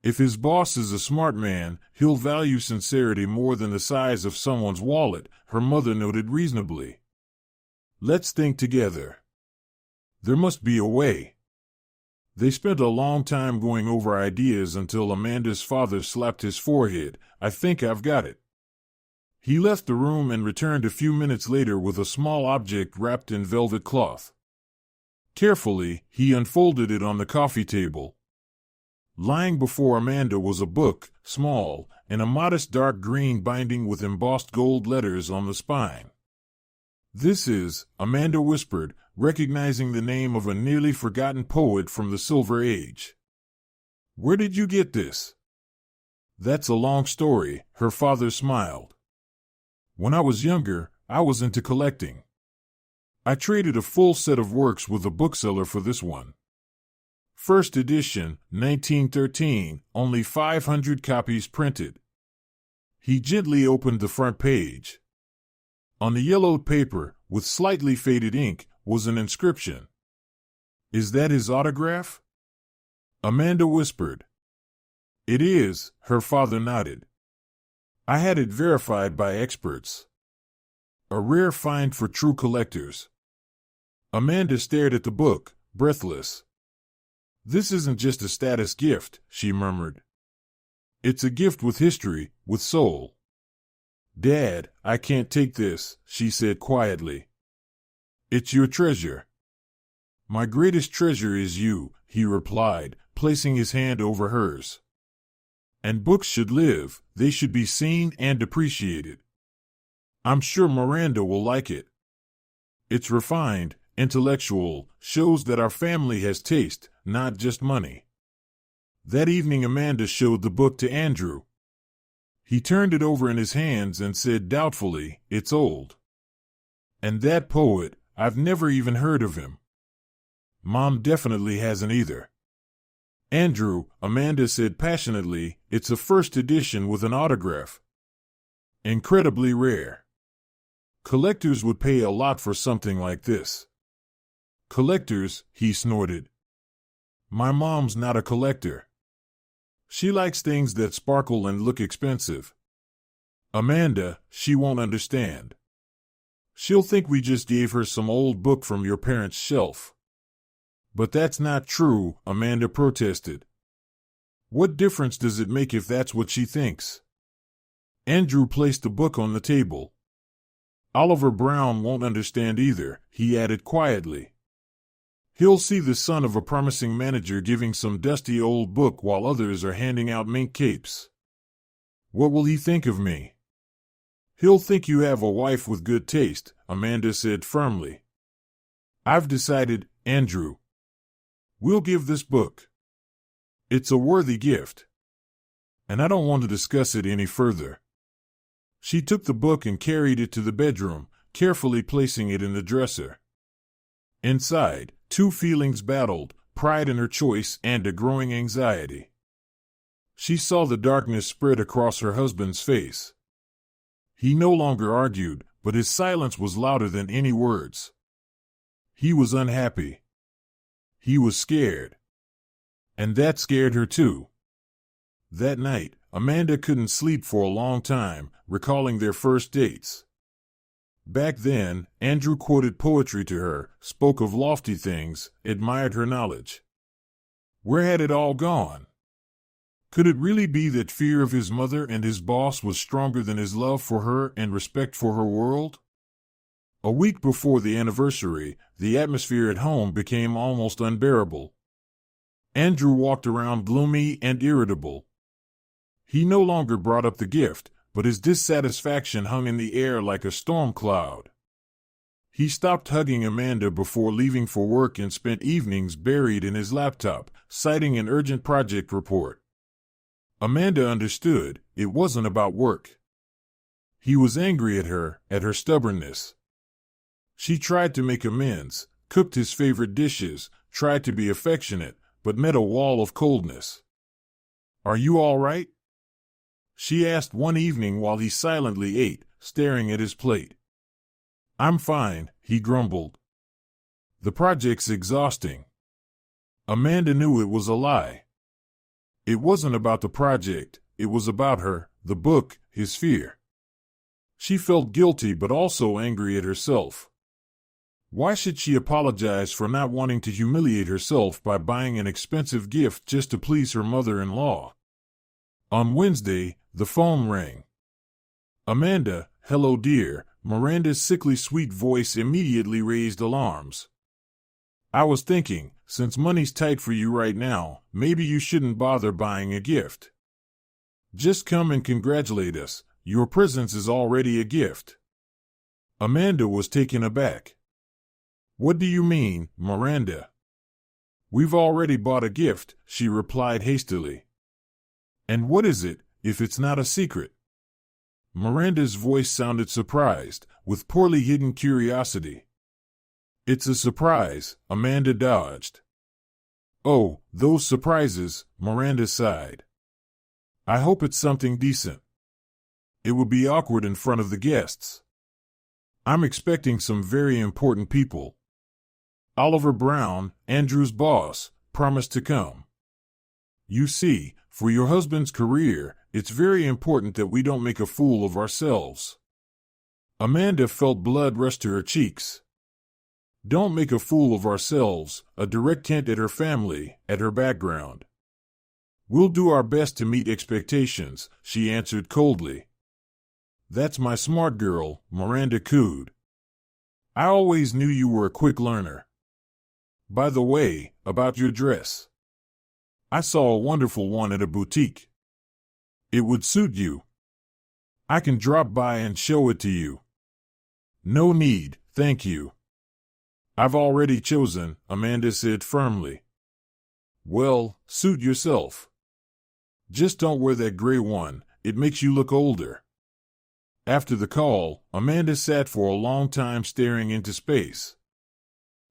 If his boss is a smart man, he'll value sincerity more than the size of someone's wallet, her mother noted reasonably. Let's think together. There must be a way. They spent a long time going over ideas until Amanda's father slapped his forehead. I think I've got it. He left the room and returned a few minutes later with a small object wrapped in velvet cloth. Carefully, he unfolded it on the coffee table. Lying before Amanda was a book, small, in a modest dark green binding with embossed gold letters on the spine. This is, Amanda whispered, recognizing the name of a nearly forgotten poet from the Silver Age. Where did you get this? That's a long story, her father smiled. When I was younger, I was into collecting. I traded a full set of works with a bookseller for this one. First edition, 1913, only 500 copies printed. He gently opened the front page. On the yellowed paper, with slightly faded ink, was an inscription. Is that his autograph? Amanda whispered. It is, her father nodded. I had it verified by experts. A rare find for true collectors. Amanda stared at the book, breathless. This isn't just a status gift, she murmured. It's a gift with history, with soul. Dad, I can't take this, she said quietly. It's your treasure. My greatest treasure is you, he replied, placing his hand over hers. And books should live, they should be seen and appreciated. I'm sure Miranda will like it. It's refined, intellectual, shows that our family has taste, not just money. That evening Amanda showed the book to Andrew. He turned it over in his hands and said doubtfully, it's old. And that poet, I've never even heard of him. Mom definitely hasn't either. Andrew, Amanda said passionately, it's a first edition with an autograph. Incredibly rare. Collectors would pay a lot for something like this. Collectors, he snorted. My mom's not a collector. She likes things that sparkle and look expensive. Amanda, she won't understand. She'll think we just gave her some old book from your parents' shelf. But that's not true, Amanda protested. What difference does it make if that's what she thinks? Andrew placed the book on the table. Oliver Brown won't understand either, he added quietly. He'll see the son of a promising manager giving some dusty old book while others are handing out mink capes. What will he think of me? He'll think you have a wife with good taste, Amanda said firmly. I've decided, Andrew. We'll give this book. It's a worthy gift. And I don't want to discuss it any further. She took the book and carried it to the bedroom, carefully placing it in the dresser. Inside, two feelings battled, pride in her choice and a growing anxiety. She saw the darkness spread across her husband's face. He no longer argued, but his silence was louder than any words. He was unhappy. He was scared. And that scared her too. That night, Amanda couldn't sleep for a long time, recalling their first dates. Back then, Andrew quoted poetry to her, spoke of lofty things, admired her knowledge. Where had it all gone? Could it really be that fear of his mother and his boss was stronger than his love for her and respect for her world? A week before the anniversary, the atmosphere at home became almost unbearable. Andrew walked around gloomy and irritable. He no longer brought up the gift, but his dissatisfaction hung in the air like a storm cloud. He stopped hugging Amanda before leaving for work and spent evenings buried in his laptop, citing an urgent project report. Amanda understood it wasn't about work. He was angry at her stubbornness. She tried to make amends, cooked his favorite dishes, tried to be affectionate, but met a wall of coldness. "Are you all right?" she asked one evening while he silently ate, staring at his plate. "I'm fine," he grumbled. "The project's exhausting." Amanda knew it was a lie. It wasn't about the project, it was about her, the book, his fear. She felt guilty but also angry at herself. Why should she apologize for not wanting to humiliate herself by buying an expensive gift just to please her mother-in-law? On Wednesday, the phone rang. "Amanda, hello dear." Miranda's sickly sweet voice immediately raised alarms. "I was thinking, since money's tight for you right now, maybe you shouldn't bother buying a gift. Just come and congratulate us. Your presence is already a gift." Amanda was taken aback. "What do you mean, Miranda?" "We've already bought a gift," she replied hastily. "And what is it, if it's not a secret?" Miranda's voice sounded surprised, with poorly hidden curiosity. "It's a surprise," Amanda dodged. "Oh, those surprises," Miranda sighed. "I hope it's something decent. It would be awkward in front of the guests. I'm expecting some very important people. Oliver Brown, Andrew's boss, promised to come. You see, for your husband's career, it's very important that we don't make a fool of ourselves." Amanda felt blood rush to her cheeks. Don't make a fool of ourselves, a direct hint at her family, at her background. "We'll do our best to meet expectations," she answered coldly. "That's my smart girl," Miranda cooed. "I always knew you were a quick learner. By the way, about your dress. I saw a wonderful one at a boutique. It would suit you. I can drop by and show it to you." "No need, thank you. I've already chosen," Amanda said firmly. "Well, suit yourself. Just don't wear that gray one, it makes you look older." After the call, Amanda sat for a long time staring into space.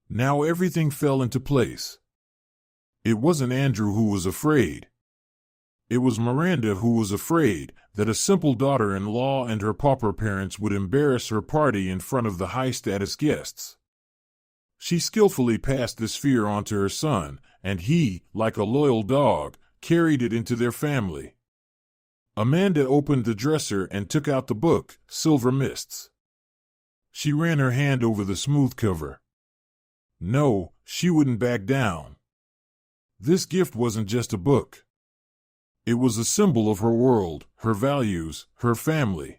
Now everything fell into place. It wasn't Andrew who was afraid. It was Miranda who was afraid that a simple daughter-in-law and her pauper parents would embarrass her party in front of the high-status guests. She skillfully passed this fear on to her son, and he, like a loyal dog, carried it into their family. Amanda opened the dresser and took out the book, Silver Mists. She ran her hand over the smooth cover. No, she wouldn't back down. This gift wasn't just a book. It was a symbol of her world, her values, her family.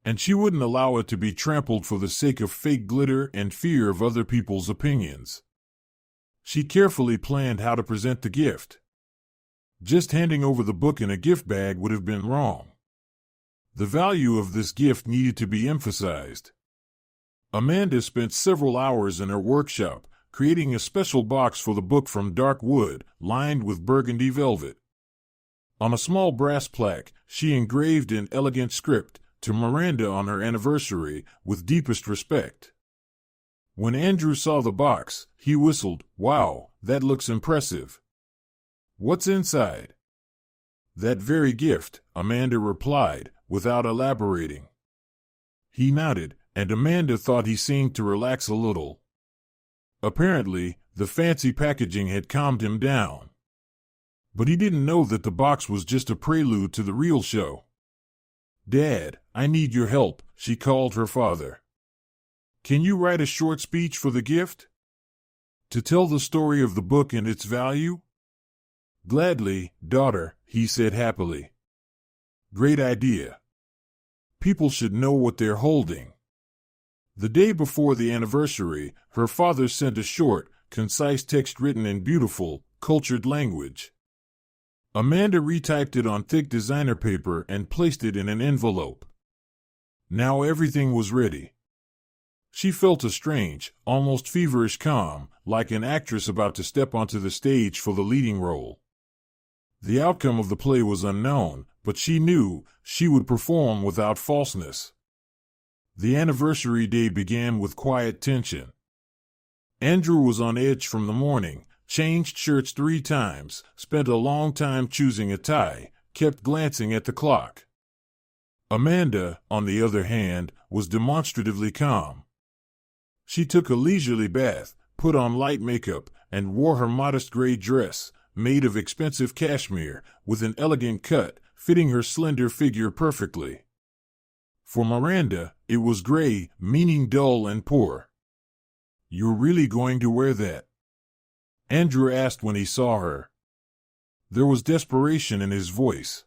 And she wouldn't allow it to be trampled for the sake of fake glitter and fear of other people's opinions. She carefully planned how to present the gift. Just handing over the book in a gift bag would have been wrong. The value of this gift needed to be emphasized. Amanda spent several hours in her workshop, creating a special box for the book from dark wood, lined with burgundy velvet. On a small brass plaque, she engraved in elegant script, "To Miranda on her anniversary, with deepest respect." When Andrew saw the box, he whistled, "Wow, that looks impressive. What's inside?" "That very gift," Amanda replied, without elaborating. He nodded, and Amanda thought he seemed to relax a little. Apparently, the fancy packaging had calmed him down. But he didn't know that the box was just a prelude to the real show. "Dad, I need your help," she called her father. "Can you write a short speech for the gift? To tell the story of the book and its value?" Gladly, daughter, he said happily. Great idea. People should know what they're holding. The day before the anniversary, her father sent a short, concise text written in beautiful, cultured language. Amanda retyped it on thick designer paper and placed it in an envelope. Now everything was ready. She felt a strange, almost feverish calm, like an actress about to step onto the stage for the leading role. The outcome of the play was unknown, but she knew she would perform without falseness. The anniversary day began with quiet tension. Andrew was on edge from the morning, changed shirts 3 times, spent a long time choosing a tie, kept glancing at the clock. Amanda, on the other hand, was demonstratively calm. She took a leisurely bath, put on light makeup, and wore her modest gray dress, made of expensive cashmere, with an elegant cut, fitting her slender figure perfectly. For Miranda, it was gray, meaning dull and poor. "You're really going to wear that?" Andrew asked when he saw her. There was desperation in his voice.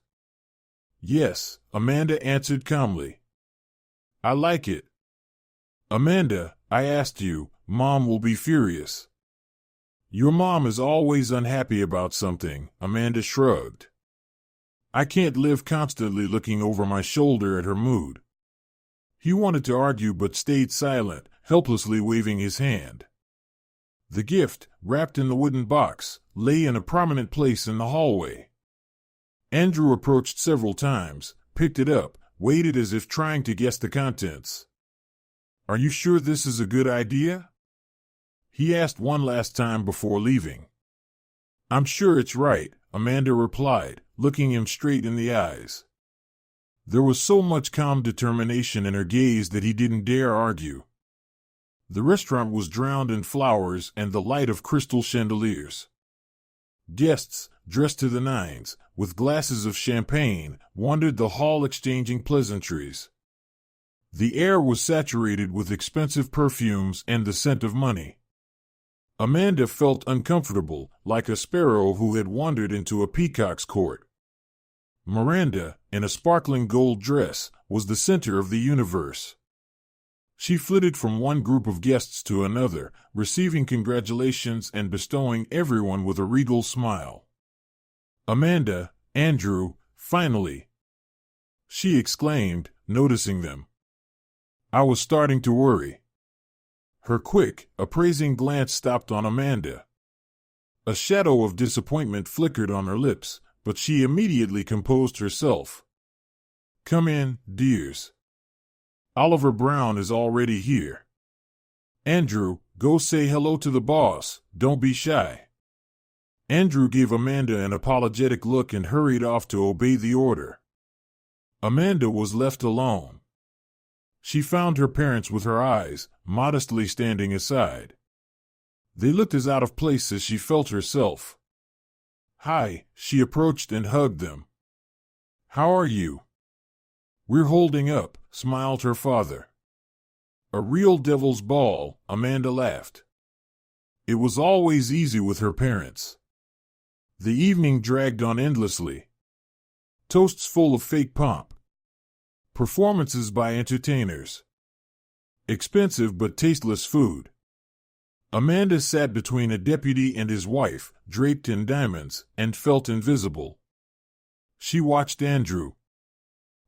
"Yes," Amanda answered calmly. "I like it." "Amanda, I asked you, Mom will be furious." "Your mom is always unhappy about something," Amanda shrugged. "I can't live constantly looking over my shoulder at her mood." He wanted to argue but stayed silent, helplessly waving his hand. The gift, wrapped in the wooden box, lay in a prominent place in the hallway. Andrew approached several times, picked it up, waited as if trying to guess the contents. "Are you sure this is a good idea?" he asked one last time before leaving. "I'm sure it's right," Amanda replied, looking him straight in the eyes. There was so much calm determination in her gaze that he didn't dare argue. The restaurant was drowned in flowers and the light of crystal chandeliers. Guests, dressed to the nines, with glasses of champagne, wandered the hall exchanging pleasantries. The air was saturated with expensive perfumes and the scent of money. Amanda felt uncomfortable, like a sparrow who had wandered into a peacock's court. Miranda, in a sparkling gold dress, was the center of the universe. She flitted from one group of guests to another, receiving congratulations and bestowing everyone with a regal smile. "Amanda, Andrew, finally!" she exclaimed, noticing them. "I was starting to worry." Her quick, appraising glance stopped on Amanda. A shadow of disappointment flickered on her lips, but she immediately composed herself. "Come in, dears. Oliver Brown is already here. Andrew, go say hello to the boss, don't be shy." Andrew gave Amanda an apologetic look and hurried off to obey the order. Amanda was left alone. She found her parents with her eyes, modestly standing aside. They looked as out of place as she felt herself. "Hi," she approached and hugged them. "How are you?" "We're holding up," smiled her father. "A real devil's ball," Amanda laughed. It was always easy with her parents. The evening dragged on endlessly. Toasts full of fake pomp. Performances by entertainers. Expensive but tasteless food. Amanda sat between a deputy and his wife, draped in diamonds, and felt invisible. She watched Andrew.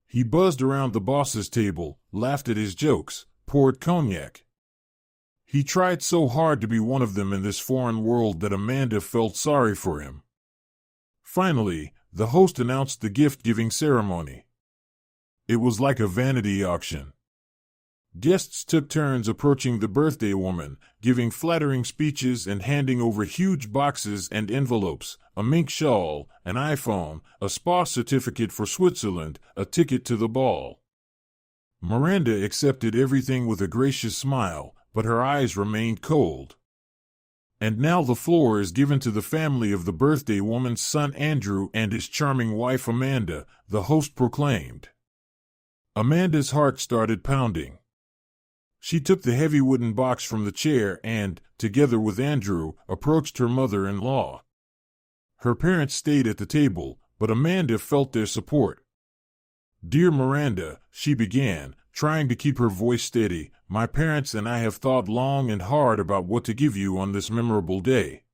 He buzzed around the boss's table, laughed at his jokes, poured cognac. He tried so hard to be one of them in this foreign world that Amanda felt sorry for him. Finally, the host announced the gift-giving ceremony. It was like a vanity auction. Guests took turns approaching the birthday woman, giving flattering speeches and handing over huge boxes and envelopes, a mink shawl, an iPhone, a spa certificate for Switzerland, a ticket to the ball. Miranda accepted everything with a gracious smile, but her eyes remained cold. "And now the floor is given to the family of the birthday woman's son Andrew and his charming wife Amanda," the host proclaimed. Amanda's heart started pounding. She took the heavy wooden box from the chair and, together with Andrew, approached her mother-in-law. Her parents stayed at the table, but Amanda felt their support. "Dear Miranda," she began, trying to keep her voice steady, "my parents and I have thought long and hard about what to give you on this memorable day.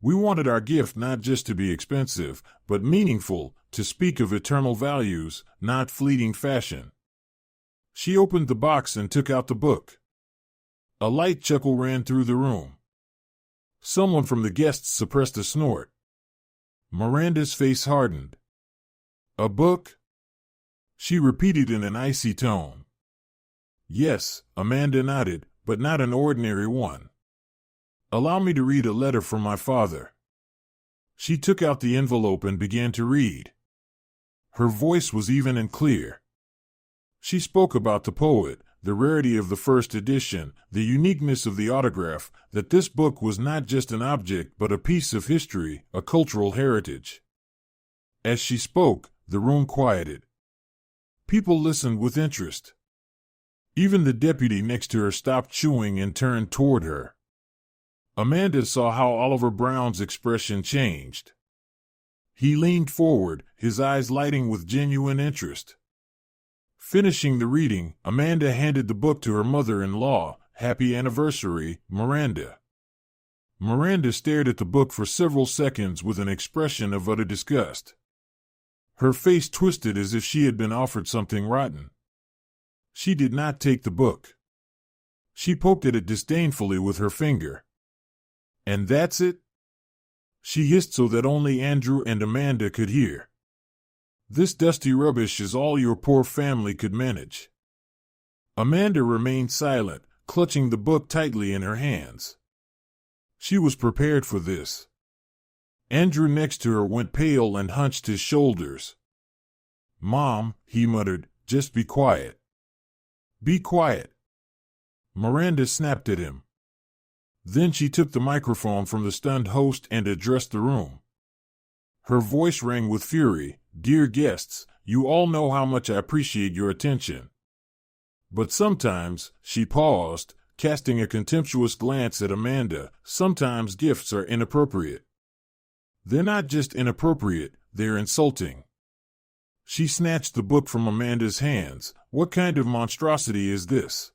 We wanted our gift not just to be expensive, but meaningful, to speak of eternal values, not fleeting fashion." She opened the box and took out the book. A light chuckle ran through the room. Someone from the guests suppressed a snort. Miranda's face hardened. "A book?" she repeated in an icy tone. "Yes," Amanda nodded, "but not an ordinary one. Allow me to read a letter from my father." She took out the envelope and began to read. Her voice was even and clear. She spoke about the poet, the rarity of the first edition, the uniqueness of the autograph, that this book was not just an object but a piece of history, a cultural heritage. As she spoke, the room quieted. People listened with interest. Even the deputy next to her stopped chewing and turned toward her. Amanda saw how Oliver Brown's expression changed. He leaned forward, his eyes lighting with genuine interest. Finishing the reading, Amanda handed the book to her mother-in-law. "Happy anniversary, Miranda." Miranda stared at the book for several seconds with an expression of utter disgust. Her face twisted as if she had been offered something rotten. She did not take the book. She poked at it disdainfully with her finger. "And that's it?" she hissed so that only Andrew and Amanda could hear. "This dusty rubbish is all your poor family could manage." Amanda remained silent, clutching the book tightly in her hands. She was prepared for this. Andrew next to her went pale and hunched his shoulders. "Mom," he muttered, "just be quiet." "Be quiet." Miranda snapped at him. Then she took the microphone from the stunned host and addressed the room. Her voice rang with fury. "Dear guests, you all know how much I appreciate your attention. But sometimes," she paused, casting a contemptuous glance at Amanda, "sometimes gifts are inappropriate. They're not just inappropriate, they're insulting." She snatched the book from Amanda's hands. "What kind of monstrosity is this?"